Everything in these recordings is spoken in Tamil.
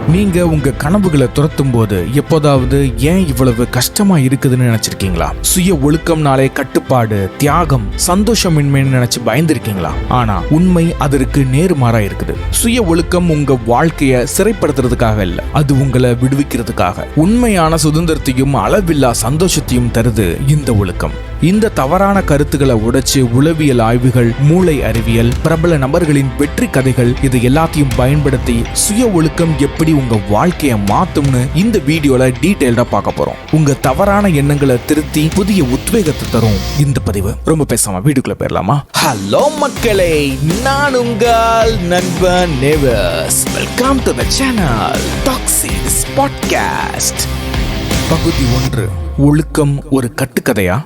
நீங்க உங்க கனவுகளை துரத்தும் போது எப்போதாவது ஏன் இவ்வளவு கஷ்டமா இருக்குதுன்னு நினைச்சிருக்கீங்களா? சுய ஒழுக்கம்னாலே கட்டுப்பாடு, தியாகம், சந்தோஷமின்மைன்னு நினைச்சு பயந்துருக்கீங்களா? ஆனா உண்மை அதற்கு நேர்மாறா இருக்குது. சுய ஒழுக்கம் உங்க வாழ்க்கைய சிறைப்படுத்துறதுக்காக இல்ல, அது உங்களை விடுவிக்கிறதுக்காக. உண்மையான சுதந்திரத்தையும் அளவில்லா சந்தோஷத்தையும் தருது இந்த ஒழுக்கம். இந்த தவறான கருத்துக்களை உடைச்சு உளவியல் ஆய்வுகள், மூளை அறிவியல், பிரபல நபர்களின் வெற்றி கதைகள் இது எல்லாத்தையும் பயன்படுத்தி சுய ஒழுக்கம் எப்படி உங்க வாழ்க்கையை மாத்தும்னு இந்த வீடியோல டீடைல்டா பார்க்க போறோம். உங்க தவறான எண்ணங்களை திருத்தி புதிய உத்வேகத்தை தரும் இந்த பதிவு. ரொம்ப பேசாம வீடியோக்குள்ள போயிடலாமா? ஹலோ மக்களே, நான் உங்கள் நண்பன் நேவர்ஸ். வெல்கம் டு தி சேனல் டாக்ஸிஸ் பாட்காஸ்ட். பகுதி 1. ஒழுக்கம் ஒரு கட்டுக்கதையா?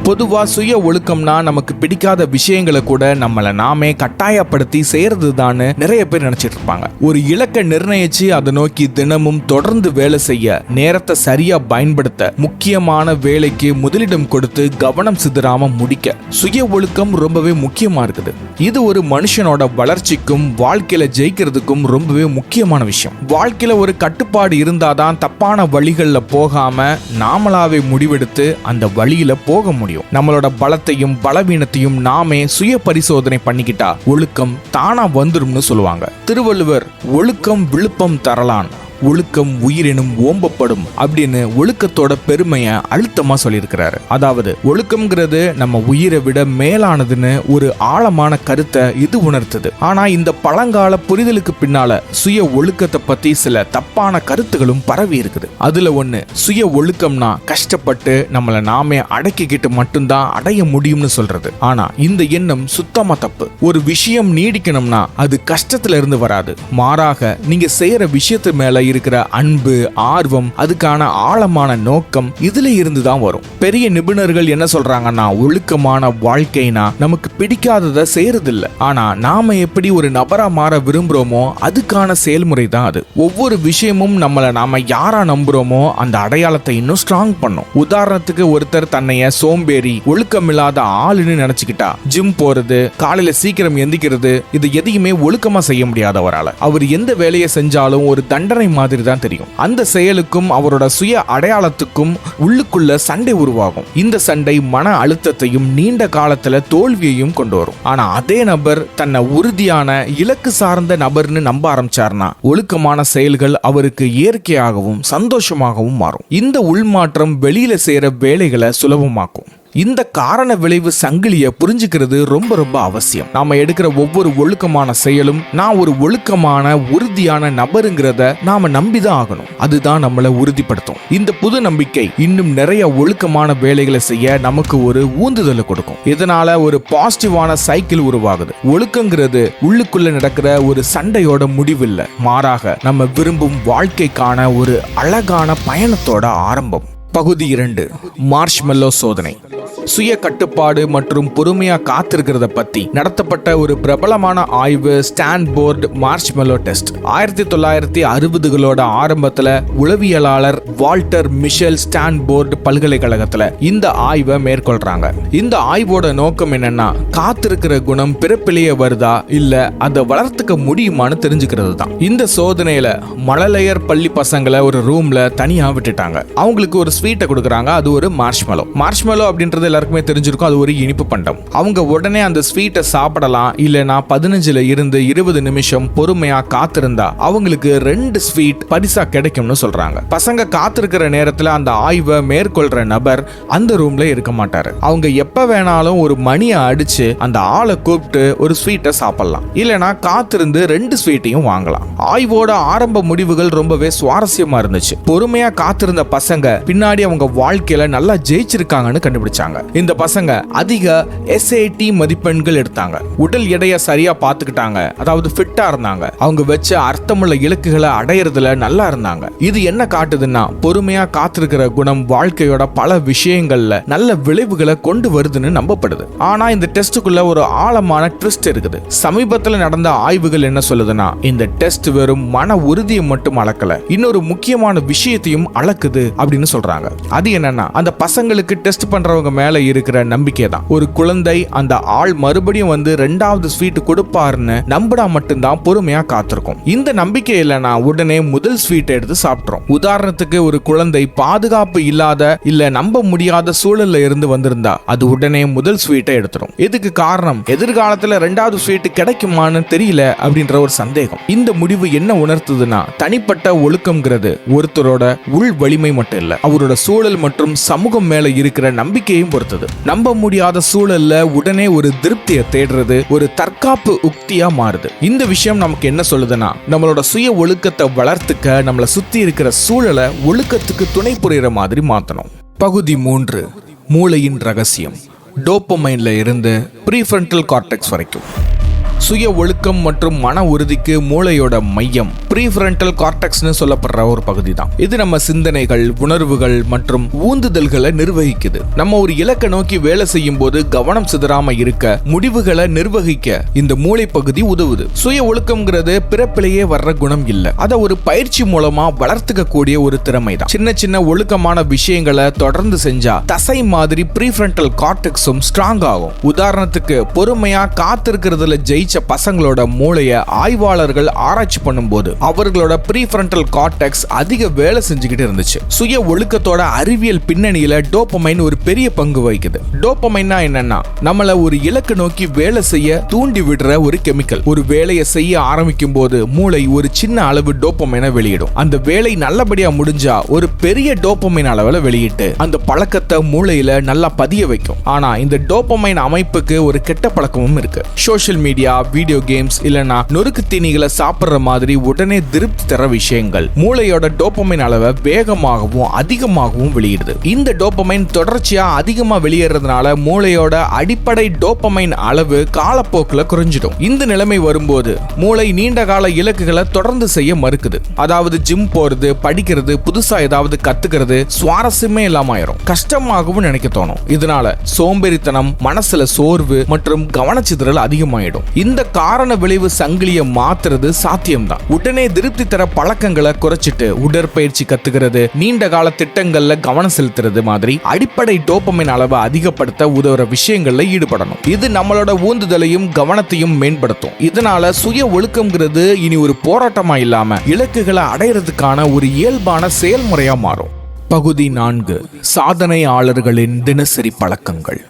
பொதுவா சுய ஒழுக்கம்னா நமக்கு பிடிக்காத விஷயங்களை கூட நம்மளை நாமே கட்டாயப்படுத்தி செய்யறதுதான்னு நிறைய பேர் நினைச்சிட்டு இருப்பாங்க. ஒரு இலக்கை நிர்ணயிச்சு அதை நோக்கி தினமும் தொடர்ந்து வேலை செய்ய, நேரத்தை சரியா பயன்படுத்த, முக்கியமான வேலைக்கு முதலிடம் கொடுத்து கவனம் சிதறாம முடிக்க சுய ஒழுக்கம் ரொம்பவே முக்கியமா இருக்குது. இது ஒரு மனுஷனோட வளர்ச்சிக்கும் வாழ்க்கையில ஜெயிக்கிறதுக்கும் ரொம்பவே முக்கியமான விஷயம். வாழ்க்கையில ஒரு கட்டுப்பாடு இருந்தாதான் தப்பான வழிகள்ல போகாம நாமளாவே முடிவெடுத்து அந்த வழியில போக முடியும். நம்மளோட பலத்தையும் பலவீனத்தையும் நாமே சுய பரிசோதனை பண்ணிக்கிட்டா ஒழுக்கம் தானா வந்துரும்னு சொல்லுவாங்க. திருவள்ளுவர் ஒழுக்கம் விழுப்பம் தரலான், ஒழுக்கம் உயிரினும் ஓம்பப்படும் அப்படின்னு ஒழுக்கத்தோட பெருமையை அழுத்தமா சொல்லியிருக்கிறாரு. அதாவது ஒழுக்கம்ங்கிறது நம்ம உயிரை விட மேலானதுன்னு ஒரு ஆழமான கருத்தை இது உணர்த்துது. ஆனா இந்த பழங்கால புரிதலுக்கு பின்னால சுய ஒழுக்கத்தை பத்தி சில தப்பான கருத்துகளும் பரவி இருக்குது. அதுல ஒண்ணு, சுய ஒழுக்கம்னா கஷ்டப்பட்டு நம்மளை நாமே அடக்கிக்கிட்டு மட்டும்தான் அடைய முடியும்னு சொல்றது. ஆனா இந்த எண்ணம் சுத்தமா தப்பு. ஒரு விஷயம் நீடிக்கணும்னா அது கஷ்டத்துல இருந்து வராது, மாறாக நீங்க செய்யற விஷயத்து மேல இருக்கிற அன்பு, ஆர்வம், அதுக்கான ஆழமான நோக்கம் இதுல இருந்து தான் வரும். பெரிய நிபுணர்கள் என்ன சொல்றாங்கன்னா, ஒழுக்கமான வாழ்க்கைனா நமக்கு பிடிக்காததை செய்யறதில்ல, ஆனா நாம எப்படி ஒரு நபரா மாற விரும்புறோமோ அதுக்கான செயல்முறை தான் அது. ஒவ்வொரு விஷயமும் நம்மள நாம யாரா நம்புறோமோ அந்த அடையாளத்தை இன்னும் ஸ்ட்ராங் பண்ணும். உதாரணத்துக்கு ஒருத்தர் தன்னைய சோம்பேறி, ஒழுக்கமில்லாத ஆளுன்னு நினைச்சுக்கிட்டா ஜிம் போறது, காலையில சீக்கிரம் எந்திக்கிறது, இது எதையுமே ஒழுக்கமா செய்ய முடியாதவரால அவர் எந்த வேலையை செஞ்சாலும் ஒரு தண்டனை மாதிரி தான் தெரியும். அந்த செயலுக்கும் அவரோட சுய அடையாளத்துக்கும் உள்ளுக்குள்ள சண்டை உருவாகும். இந்த சண்டை மன அழுத்தத்தையும் நீண்ட காலத்துல தோல்வியையும் கொண்டு வரும். ஆனா அதே நபர் தன்னை உறுதியான இலக்கு சார்ந்த நபர்னு நம்ப ஆரம்பிச்சார்னா ஒழுக்கமான செயல்கள் அவருக்கு இயற்கையாகவும் சந்தோஷமாகவும் மாறும். இந்த உள்மாற்றம் வெளியில செய்யற வேலைகளை சுலபமாக்கும். இந்த காரண விளைவு சங்கிலியை புரிஞ்சுக்கிறது ரொம்ப ரொம்ப அவசியம். நாம எடுக்கிற ஒவ்வொரு ஒழுக்கமான செயலும் நான் ஒரு ஒழுக்கமான உறுதியான நபருங்கிறத நாம நம்பிதான் ஆகணும். அதுதான் நம்மளை உறுதிப்படுத்தும். இந்த புது நம்பிக்கை இன்னும் நிறைய ஒழுக்கமான வேலைகளை செய்ய நமக்கு ஒரு ஊந்துதலை கொடுக்கும். இதனால ஒரு பாசிட்டிவான சைக்கிள் உருவாகுது. ஒழுக்கங்கிறது உள்ளுக்குள்ள நடக்கிற ஒரு சண்டையோட முடிவில்லை, மாறாக நம்ம விரும்பும் வாழ்க்கைக்கான ஒரு அழகான பயணத்தோட ஆரம்பம். பகுதி 2. மார்ஷ்மெல்லோ சோதனை. சுய கட்டுப்பாடு மற்றும் பொறுமையா காத்திருக்கிறத பத்தி நடத்தப்பட்ட ஒரு பிரபலமான ஆய்வு ஸ்டான்போர்ட் மார்ஷ்மெல்லோ டெஸ்ட். 1960களோட ஆரம்பத்துல உளவியலாளர் வால்டர் மிஷெல் ஸ்டான்போர்ட் பல்கலைக்கழகத்துல இந்த ஆய்வை மேற்கொள்றாங்க. இந்த ஆய்வோட நோக்கம் என்னன்னா, காத்திருக்கிற குணம் பிறப்பிலேயே வருதா இல்ல அதை வளர்த்துக்க முடியுமான்னு தெரிஞ்சுக்கிறது தான். இந்த சோதனையில மழலையர் பள்ளி பசங்களை ஒரு ரூம்ல தனியா விட்டுட்டாங்க. அவங்களுக்கு ஒரு ஸ்வீட்டை கொடுக்குறாங்க, அது ஒரு மார்ஷ்மெல்லோ. மார்ஷ்மெல்லோ அப்படின்றது எல்லாருக்குமே தெரிஞ்சிருக்கும், அது ஒரு இனிப்பு பண்டம். அவங்க உடனே அந்த ஸ்வீட்டை சாப்பிடலாம், இல்லனா 15ல இருந்து 20 நிமிஷம் பொறுமையா காத்திருந்தா அவங்களுக்கு 2 ஸ்வீட் பரிசா கிடைக்கும்னு சொல்றாங்க. பசங்க காத்திருக்கிற நேரத்துல அந்த ஆய்வை மேற்கொள்ற நபர் அந்த ரூம்ல இருக்க மாட்டாரு. அவங்க எப்ப வேணாலும் ஒரு மணியை அடிச்சு அந்த ஆளை கூப்பிட்டு ஒரு ஸ்வீட்டை சாப்பிடலாம், இல்லனா காத்திருந்து 2 ஸ்வீட்டையும் வாங்கலாம். ஆய்வோட ஆரம்ப முடிவுகள் ரொம்பவே சுவாரஸ்யமா இருந்துச்சு. பொறுமையா காத்திருந்த பசங்க பின்னாடி அவங்க வாழ்க்கையில நல்லா ஜெயிச்சிருக்காங்கன்னு கண்டுபிடிச்சாங்க. இந்த பசங்க அதிக SAT மதிப்பெண்கள் எடுத்தாங்க, உடல் எடையை சரியா பார்த்துக்கிட்டாங்க, அதாவது ஃபிட்டா இருந்தாங்க, அவங்க வச்ச அர்த்தமுள்ள இலக்குகளை அடையறதுல நல்லா இருந்தாங்க. இது என்ன காட்டுதுன்னா, பொறுமையா காத்திருக்கிற குணம் வாழ்க்கையோட பல விஷயங்கள்ல நல்ல விளைவுகளை கொண்டு வருதுன்னு நம்பப்படுது. ஆனா இந்த டெஸ்டுக்குள்ள ஒரு ஆழமான ட்விஸ்ட் இருக்குது. சமீபத்தில் நடந்த ஆய்வுகள் என்ன சொல்லுதுன்னா, இந்த டெஸ்ட் வெறும் மன உறுதியை மட்டும் அளக்கல, இன்னொரு முக்கியமான விஷயத்தையும் அளக்குது அப்படின்னு சொல்றாங்க. அது என்னன்னா, அந்த பசங்களுக்கு டெஸ்ட் பண்றவங்க மேல மேல இருக்கிற நம்பிக்கை தான். ஒரு குழந்தை அந்த ஆள் மறுபடியும் வந்து 2வது ஸ்வீட் கொடுப்பாருன்னு நம்பினா மட்டும்தான் பொறுமையா காத்திருக்கும். இந்த நம்பிக்கை இல்லைன்னா உடனே முதல் ஸ்வீட் எடுத்து சாப்பிட்றோம். உதாரணத்துக்கு ஒரு குழந்தை பாதுகாப்பு இல்லாத இல்ல நம்ப முடியாத சூழல்ல இருந்து வந்திருந்தா அது உடனே முதல் ஸ்வீட்டை எடுத்துரும். இதுக்கு காரணம் எதிர்காலத்துல 2வது ஸ்வீட் கிடைக்குமான்னு தெரியல அப்படின்ற ஒரு சந்தேகம். இந்த முடிவு என்ன உணர்த்துதுன்னா தனிப்பட்ட ஒழுக்கம்ங்கிறது ஒருத்தரோட உள் வலிமை மட்டும் இல்ல, அவரோட சூழல் மற்றும் சமூகம் மேல இருக்கிற நம்பிக்கையும் பொறுத்தது. நம்ப முடியாத சூழல்ல உடனே ஒரு திருப்தியை தேடுறது ஒரு தற்காப்பு உக்தியா மாறுது. இந்த விஷயம் நமக்கு என்ன சொல்லுதுன்னா நம்மளோட சுய ஒழுக்கத்தை வளர்த்துக்க நம்மளை சுத்தி இருக்கிற சூழலை ஒழுக்கத்துக்கு துணை புரிகிற மாதிரி மாத்தணும். பகுதி 3, மூளையின் ரகசியம். டோபமைன்ல இருந்து ப்ரீஃப்ரண்டல் கார்டெக்ஸ் வரைக்கும். சுய ஒழுக்கம் மற்றும் மன உறுதிக்கு மூளையோட மையம் ப்ரீஃப்ரண்டல் கார்டெக்ஸ்னு சொல்லப்படுற ஒரு பகுதி தான். இது நம்ம சிந்தனைகள், உணர்வுகள் மற்றும் ஊந்துதல்களை நிர்வகிக்குது. நம்ம ஒரு இலக்கை நோக்கி வேலை செய்யும் போது கவனம் சிதறாம இருக்க, முடிவுகளை நிர்வகிக்க இந்த மூளை பகுதி உதவுது. சுய ஒழுக்கம்ங்கிறது பிறப்பிலேயே வர்ற குணம் இல்ல, அதை ஒரு பயிற்சி மூலமா வளர்த்துக்க கூடிய ஒரு திறமை தான். சின்ன சின்ன ஒழுக்கமான விஷயங்களை தொடர்ந்து செஞ்சா தசை மாதிரி ப்ரீஃப்ரண்டல் கார்டெக்ஸும் ஸ்ட்ராங் ஆகும். உதாரணத்துக்கு பொறுமையா காத்திருக்கிறதுல ஜெயிச்ச பசங்களோட மூளைய ஆய்வாளர்கள் ஆராய்ச்சி பண்ணும்போது அவர்களோட ப்ரீஃப்ரண்டல் கார்டெக்ஸ் அதிக வேலை செஞ்சுக்கிட்டு இருந்துச்சு. சுய ஒழுக்கத்தோட அறிவியல் பின்னணியில டோபமைன் ஒரு பெரிய பங்கு வகிக்குது. டோபமைன்னா என்னன்னா நம்மள ஒரு இலக்கு நோக்கி வேலை செய்ய தூண்டி விடுற ஒரு கெமிக்கல். ஒரு வேலையை செய்ய ஆரம்பிக்கும் போது மூளை ஒரு சின்ன அளவு டோபமைனை வெளியிடும். அந்த வேலை நல்லபடியா முடிஞ்சா ஒரு பெரிய டோபமைன் அளவுல வெளியிட்டு அந்த பழக்கத்தை மூளையில நல்லா பதிய வைக்கும். ஆனா இந்த டோபமைன் அமைப்புக்கு ஒரு கெட்ட பழக்கமும் இருக்கு. சோஷியல் மீடியா, வீடியோ கேம்ஸ் இல்லனா நொறுக்கு தீனிகளை சாப்பிடுற மாதிரி உடனே திருப்தி தர விஷயங்கள் மூளையோட டோபமைன் அளவை வேகமாகவும் அதிகமாகவும் வெளியிடுது. இந்த டோபமைன் தொடர்ச்சியா அதிகமா வெளியேறதுனால மூளையோட அடிப்படை டோபமைன் அளவு காலப்போக்கில் குறைஞ்சிடும். இந்த நிலைமை வரும்போது மூளை நீண்ட கால இலக்குகளை தொடர்ந்து செய்ய மறுக்குது. அதாவது ஜிம் போறது, படிக்கிறது, புதுசா ஏதாவது கத்துக்கிறது சுவாரஸ்யமே இல்லாம ஆயிரும். கஷ்டமாகவும் நினைக்க தோணும். இதனால சோம்பேறித்தனம், மனசுல சோர்வு மற்றும் கவனச்சிதறல் அதிகமாயிடும். இந்த காரண விளைவு சங்கிலியை மாத்துறது சாத்தியம்தான். உடனே திருப்தி தர பழக்கங்களை குறைச்சிட்டு உடற்பயிற்சி கத்துக்கிறது, நீண்ட கால திட்டங்கள்ல கவனம் செலுத்துறது மாதிரி அடிப்படை டோபமைன் அளவை அதிகப்படுத்த உதவுற விஷயங்கள்ல ஈடுபடணும். இது நம்மளோட ஊந்துதலையும் கவனத்தையும் மேம்படுத்தும். இதனால சுய ஒழுக்கம்ங்கிறது இனி ஒரு போராட்டமா இல்லாம இலக்குகளை அடையிறதுக்கான ஒரு இயல்பான செயல்முறையா மாறும். பகுதி 4, சாதனையாளர்களின் தினசரி பழக்கங்கள்.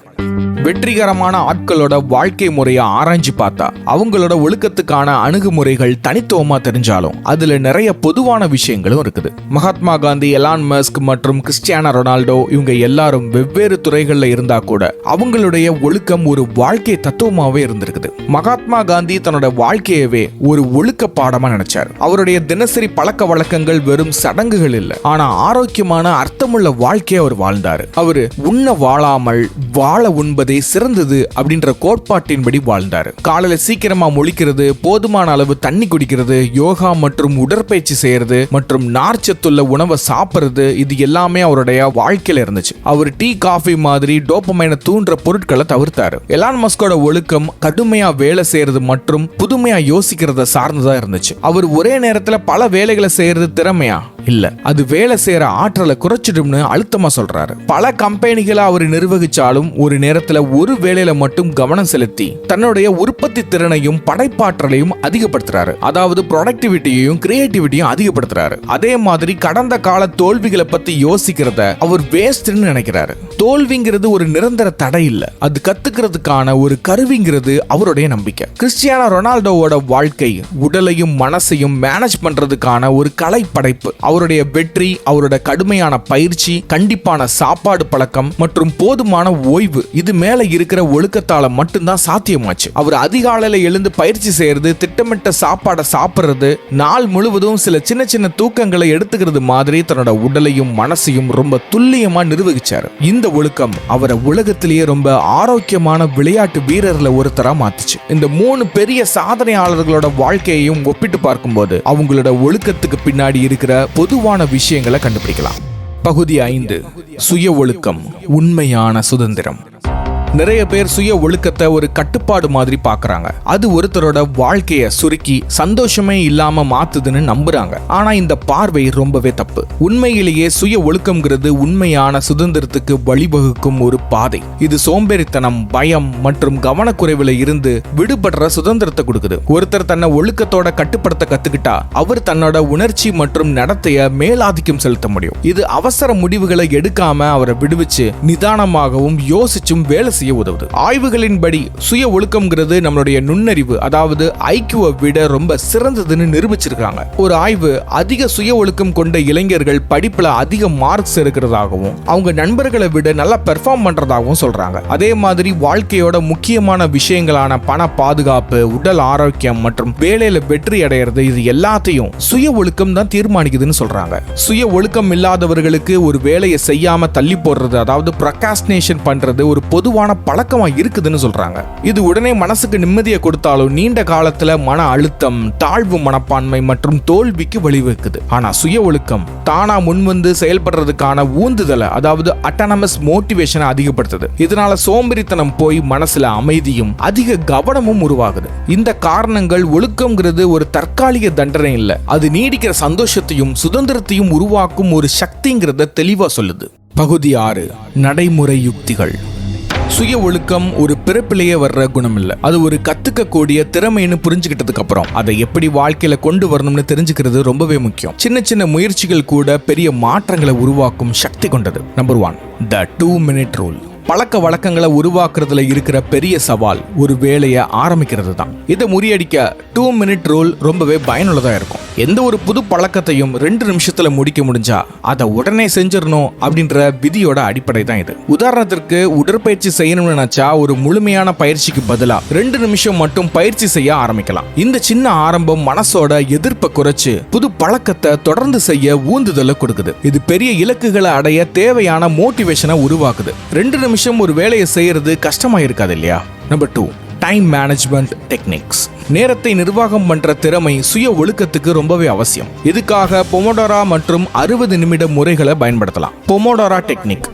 வெற்றிகரமான ஆட்களோட வாழ்க்கை முறையை ஆராய்ச்சி பார்த்தா அவங்களோட ஒழுக்கத்துக்கான அணுகுமுறைகள் தனித்துவமா தெரிஞ்சாலும் அதுல நிறைய பொதுவான விஷயங்களும் இருக்குது. மகாத்மா காந்தி, எலான் மஸ்க் மற்றும் கிறிஸ்டியானோ ரொனால்டோ இவங்க எல்லாரும் வெவ்வேறு துறைகள்ல இருந்தா கூட அவங்களுடைய ஒழுக்கம் ஒரு வாழ்க்கை தத்துவமாவே இருந்திருக்குது. மகாத்மா காந்தி தன்னோட வாழ்க்கையவே ஒரு ஒழுக்க பாடமா நினைச்சார். அவருடைய தினசரி பழக்க வழக்கங்கள் வெறும் சடங்குகள் இல்லை, ஆனா ஆரோக்கியமான அர்த்தமுள்ள வாழ்க்கையை அவர் வாழ்ந்தாரு. அவரு உண்ண வாழாமல் வாழ உண்பதே சிறந்தது அப்படின்ற கோட்பாட்டின்படி வாழ்ந்தாரு. காலையில சீக்கிரமா முழிக்கிறது, போதுமான அளவு தண்ணி குடிக்கிறது, யோகா மற்றும் உடற்பயிற்சி செய்யறது மற்றும் நார்ச்சத்துள்ள உணவை சாப்பிடுறது, இது எல்லாமே அவருடைய வாழ்க்கையில இருந்துச்சு. அவர் டீ, காஃபி மாதிரி டோபமைனை தூண்டுற பொருட்களை தவிர்த்தாரு. எலான் மஸ்கோட ஒழுக்கம் கடுமையா வேலை செய்யறது மற்றும் புதுமையா யோசிக்கிறத சார்ந்ததா இருந்துச்சு. அவர் ஒரே நேரத்துல பல வேலைகளை செய்யறது திறமையா இல்ல, அது வேலை செய்யற ஆற்றலை குறைச்சிடும்னு அழுத்தமா சொல்றாரு. பல கம்பெனிகளை அவர் நிர்வகிச்சாலும் ஒரு நேரத்துல ஒரு வேலையில மட்டும் கவனம் செலுத்தி தன்னுடைய உற்பத்தி திறனையும் படைப்பாற்றலையும் அதிகப்படுத்துறாரு. அதாவது ப்ரொடக்டிவிட்டியையும் கிரியேட்டிவிட்டியும் அதிகப்படுத்துறாரு. அதே மாதிரி கடந்த கால தோல்விகளை பத்தி யோசிக்கிறத அவர் வேஸ்ட்னு நினைக்கிறாரு. தோல்விங்கிறது ஒரு நிரந்தர தடை இல்ல, அது கத்துக்கிறதுக்கான ஒரு கருவிங்கிறது அவருடைய நம்பிக்கை. கிறிஸ்டியானோ ரொனால்டோவோட வாழ்க்கை உடலையும் மனசையும் மேனேஜ் பண்றதுக்கான ஒரு கலை படைப்பு. அவருடைய வெற்றி அவரோட கடுமையான பயிற்சி, கண்டிப்பான சாப்பாடு பழக்கம் மற்றும் போதுமான ஓய்வு, இது மேல இருக்கிற ஒழுக்கத்தால மட்டும்தான் சாத்தியமாச்சு. அவர் அதிகாலையில எழுந்து பயிற்சி செய்யறது, திட்டமிட்ட சாப்பாடை சாப்பிடுறது, நாள் முழுவதும் சில சின்ன சின்ன தூக்கங்களை எடுத்துக்கிறது மாதிரி தன்னோட உடலையும் மனசையும் ரொம்ப துல்லியமா நிர்வகிச்சாரு. இந்த ஒழுக்கம் அவரை உலகத்திலேயே ரொம்ப ஆரோக்கியமான விளையாட்டு வீரர்ல ஒருத்தரா மாத்துச்சு. இந்த 3 பெரிய சாதனையாளர்களோட வாழ்க்கையையும் ஒப்பிட்டு பார்க்கும்போது அவங்களோட ஒழுக்கத்துக்கு பின்னாடி இருக்கிற பொதுவான விஷயங்களை கண்டுபிடிக்கலாம். பகுதி 5, சுய ஒழுக்கம், உண்மையான சுதந்திரம். நிறைய பேர் சுய ஒழுக்கத்தை ஒரு கட்டுப்பாடு மாதிரி பாக்குறாங்க. அது ஒருத்தரோட வாழ்க்கைய சுருக்கி சந்தோஷமே இல்லாம மாத்துதுன்னு நம்புறாங்க. ஆனா இந்த பார்வை ரொம்பவே தப்பு. உண்மையிலேயே சுய ஒழுக்கம்ங்கிறது உண்மையான சுதந்திரத்துக்கு வழிவகுக்கும் ஒரு பாதை. இது சோம்பேறித்தனம், பயம் மற்றும் கவனக்குறைவுல இருந்து விடுபடுற சுதந்திரத்தை கொடுக்குது. ஒருத்தர் தன்னை ஒழுக்கத்தோட கட்டுப்படுத்த கத்துக்கிட்டா அவர் தன்னோட உணர்ச்சி மற்றும் நடத்தைய மேலாதிக்கம் செலுத்த முடியும். இது அவசர முடிவுகளை எடுக்காம அவரை விடுவிச்சு நிதானமாகவும் யோசிச்சும் வேலை செய்ய உதவுது. ஆய்வுகளின்படி சுய ஒழுக்கம்ங்கிறது நம்மளுடைய நுண்ணறிவு, அதாவது ஐக்யூவை விட ரொம்ப சிறந்ததுன்னு நிரூபிச்சிருக்காங்க. ஒரு ஆய்வு அதிக சுய ஒழுக்கம் கொண்ட இளைஞர்கள் படிப்புல அதிக மார்க்ஸ் இருக்கிறதாகவும் அவங்க நண்பர்களை விட நல்லா பெர்ஃபார்ம் பண்றதாகவும் சொல்றாங்க. அதே மாதிரி வாழ்க்கையோட முக்கியமான விஷயங்களான பண பாதுகாப்பு, உடல் ஆரோக்கியம் மற்றும் வேலையில வெற்றி அடையிறது, இது எல்லாத்தையும் சுய ஒழுக்கம் தான் தீர்மானிக்குதுன்னு சொல்றாங்க. சுய ஒழுக்கம் இல்லாதவர்களுக்கு ஒரு வேலையை செய்யாம தள்ளி போடுறது, அதாவது ப்ரொக்ராஸ்டினேஷன் பண்றது ஒரு பொதுவான பழக்கமா இருக்குதுன்னு சொல்றாங்க. இது உடனே மனசுக்கு நிம்மதியை கொடுத்தாலும் நீண்ட காலத்துல மன அழுத்தம், தாழ்வு மனப்பான்மை மற்றும் தோல்விக்கு வழிவகுக்குது. ஆனா சுய ஒழுக்கம் தானா முன்வந்து செயல்படுறதுக்கான ஊந்துதலை, அதாவது அட்டானமஸ் மோட்டிவேஷனை அதிகப்படுத்துது. இதனால சோம்பேறித்தனம் போய் மனசுல அமைதியும் அதிக கவனமும் உருவாகுது. இந்த காரணங்கள் ஒழுக்கம்ங்கிறது ஒரு தற்காலிக தண்டனை இல்ல, அது நீடிக்கிற சந்தோஷத்தையும் சுதந்திரத்தையும் உருவாக்கும் ஒரு சக்திங்கிறத தெளிவா சொல்லுது. பகுதி 6, நடைமுறை யுக்திகள். சுய ஒழுக்கம் ஒரு பிறப்பிலேயே வர்ற குணம் இல்ல, அது ஒரு கத்துக்கக்கூடிய திறமைன்னு புரிஞ்சுக்கிட்டதுக்கு அப்புறம் அதை எப்படி வாழ்க்கையில கொண்டு வரணும்னு தெரிஞ்சுக்கிறது ரொம்பவே முக்கியம். சின்ன சின்ன முயற்சிகள் கூட பெரிய மாற்றங்களை உருவாக்கும் சக்தி கொண்டது. Number 1, the 2-minute rule. பழக்க வழக்கங்களை உருவாக்குறதுல இருக்கிற பெரிய சவால் ஒரு வேலையை ஆரம்பிக்கிறது தான். இதை முறியடிக்க 2-minute ரூல் ரொம்பவே பயனுள்ளதா இருக்கும். எந்த ஒரு புது பழக்கத்தையும் 2 நிமிஷத்துல முடிக்க முடிஞ்சா அதை உடனே செஞ்சிடணும் அப்படின்ற விதியோட அடிப்படை தான் இது. உதாரணத்திற்கு உடற்பயிற்சி செய்யணும்னு நினைச்சா ஒரு முழுமையான பயிற்சிக்கு பதிலா 2 நிமிஷம் மட்டும் பயிற்சி செய்ய ஆரம்பிக்கலாம். இந்த சின்ன ஆரம்பம் மனசோட எதிர்ப்பை குறைச்சு புது பழக்கத்தை தொடர்ந்து செய்ய ஊந்துதலை கொடுக்குது. இது பெரிய இலக்குகளை அடைய தேவையான மோட்டிவேஷனை உருவாக்குது. 2 நிமிஷம் ஒரு வேலையை செய்யறது கஷ்டமா இருக்காது இல்லையா? Number 2, time management techniques. நேரத்தை நிர்வாகம் பண்ற திறமை சுய ஒழுக்கத்துக்கு ரொம்பவே அவசியம். இதுக்காக பொமோடோரா மற்றும் 60 நிமிட முறைகளை பயன்படுத்தலாம். பொமோடோரா டெக்னிக்,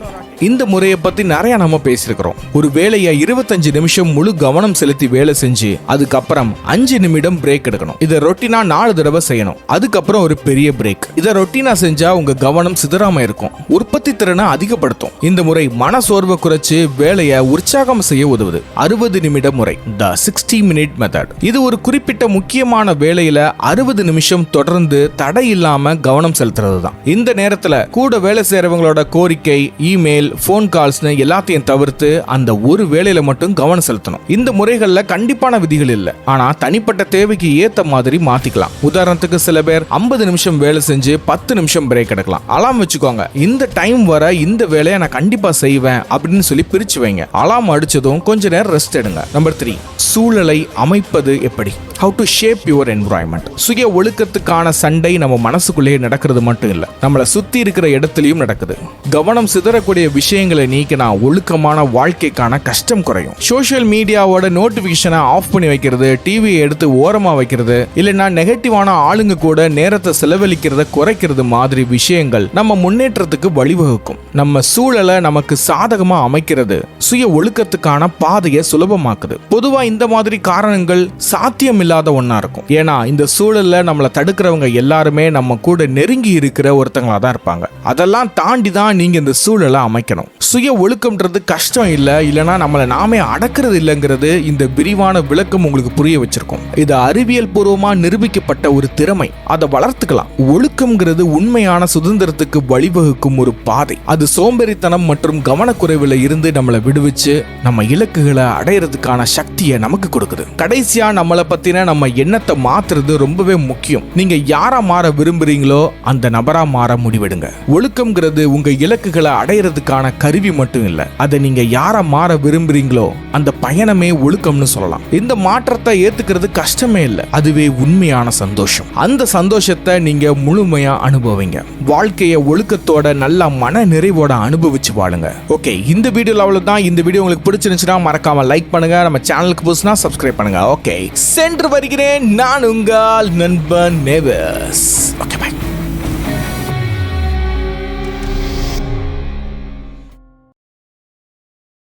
இந்த முறையை பத்தி நிறைய நம்ம பேசியிருக்கிறோம். ஒரு வேலையை 25 நிமிஷம் முழு கவனம் செலுத்தி வேலை செஞ்சு அதுக்கப்புறம் 5 நிமிடம் பிரேக் எடுக்கணும். இதை ரொட்டீனா 4 தடவை செய்யணும். அதுக்கப்புறம் ஒரு பெரிய பிரேக். இதை ரொட்டீனா செஞ்சா உங்க கவனம் சிதறாம இருக்கும், உற்பத்தி திறனை அதிகப்படுத்தும். இந்த முறை மன சோர்வை குறைச்சு வேலையை உற்சாகம் செய்ய உதவுது. 60 நிமிட முறை, the 60-minute method. இது ஒரு குறிப்பிட்ட முக்கியமான வேலையில 60 நிமிஷம் தொடர்ந்து தடை இல்லாம கவனம் செலுத்துறது தான். இந்த நேரத்துல கூட வேலை செய்யறவங்களோட கோரிக்கை, இமெயில், போன் கால்ஸ்னு எல்லாத்தையும் தவிர்த்து அந்த ஒரு வேலையில மட்டும் கவனம் செலுத்தணும். இந்த முறைகள்ல கண்டிப்பான விதிகள் இல்ல, ஆனா தனிப்பட்ட தேவைக்கு ஏத்த மாதிரி மாத்திக்கலாம். உதாரணத்துக்கு சில பேர் 50 நிமிஷம் வேலை செஞ்சு 10 நிமிஷம் பிரேக் எடுக்கலாம். அலாம் வச்சுக்கோங்க, இந்த டைம் வர இந்த வேலையை நான் கண்டிப்பா செய்வேன் அப்படின்னு சொல்லி பிரிச்சு வைங்க. அலாம் அடிச்சதும் கொஞ்ச நேரம் ரெஸ்ட் எடுங்க. நம்பர் 3, சூழலை அமைப்பது எப்படி? How to shape your environment. சுய ஒழுக்கத்துக்கான சண்டை நம்ம மனசுக்குள்ளேயே நடக்கிறது மட்டும் இல்ல, நம்மளை சுத்தி இருக்கிற இடத்துலயும் நடக்குது. கவனம் சிதறக்கூடிய விஷயங்களை நீக்கினா ஒழுக்கமான வாழ்க்கைக்கான கஷ்டம் குறையும். சோஷியல் மீடியாவோட நோட்டிபிகேஷனை ஆஃப் பண்ணி வைக்கிறது, டிவியை எடுத்து ஓரமா வைக்கிறது, இல்லைன்னா நெகட்டிவான ஆளுங்க கூட நேரத்தை செலவழிக்கிறத குறைக்கிறது மாதிரி விஷயங்கள் நம்ம முன்னேற்றத்துக்கு வழிவகுக்கும். நம்ம சூழலை நமக்கு சாதகமா அமைக்கிறது சுய ஒழுக்கத்துக்கான பாதையை சுலபமாக்குது. பொதுவா இந்த மாதிரி காரணங்கள் சாத்தியம் இல்லாத ஒண்ணா இருக்கும். ஏன்னா இந்த சூழல்ல நம்மளை தடுக்கிறவங்க எல்லாருமே நம்ம கூட நெருங்கி இருக்கிற ஒருத்தங்களா தான் இருப்பாங்க. அதெல்லாம் தாண்டி தான் நீங்க இந்த சூழலை அமைக்கணும். சுய ஒழுக்கம்ன்றது கஷ்டம் இல்ல, இல்லனா நம்மளை நாமே அடக்கிறது இல்லைங்கிறது இந்த விரிவான விளக்கம் உங்களுக்கு புரிய வச்சிருக்கோம். இது அறிவியல் பூர்வமா நிரூபிக்கப்பட்ட ஒரு திறமை. அதை வளர்த்துக்கலாம். ஒழுக்கம்ங்கிறது உண்மையான சுதந்திரத்துக்கு வழிவகுக்கும் ஒரு பாதை. அது சோம்பேறித்தனம் மற்றும் கவனக்குறைவுல இருந்து நம்மளை விடுவிச்சு நம்ம இலக்குகளை அடையிறதுக்கான சக்தியை நமக்கு கொடுக்குது. கடைசியா நம்மளை பத்தின நம்ம எண்ணத்தை மாத்துறது ரொம்பவே முக்கியம். நீங்க யாரா மாற விரும்புறீங்களோ அந்த நபரா மாற முடிவெடுங்க. ஒழுக்கம்ங்கிறது உங்க இலக்குகளை அடையிறதுக்கான கருவி மட்டும் இல்ல, அதை நீங்க யாரா மாற விரும்புறீங்களோ அந்த பயணமே ஒழுக்கம்னு சொல்லலாம். இந்த மாற்றத்தை ஏத்துக்கிறது கஷ்டமே இல்ல, அதுவே உண்மையான சந்தோஷம். அந்த சந்தோஷத்தை நீங்க முழுமையா அனுபவிங்க. வாழ்க்கையை ஒழுக்கத்தோட நல்ல மன நிறைவோட அனுபவிச்சு வாழுங்க. ஓகே, இந்த வீடியோல அவ்வளவுதான். இந்த வீடியோ உங்களுக்கு பிடிச்சிருந்துச்சுன்னா மறக்காம லைக் பண்ணுங்க. நம்ம சேனலுக்கு புதுசுனா சப்ஸ்கிரைப் பண்ணுங்க. ஓகே, சென்று வருகிறேன். நான் உங்கள் நண்பன் நேவஸ். Okay, by.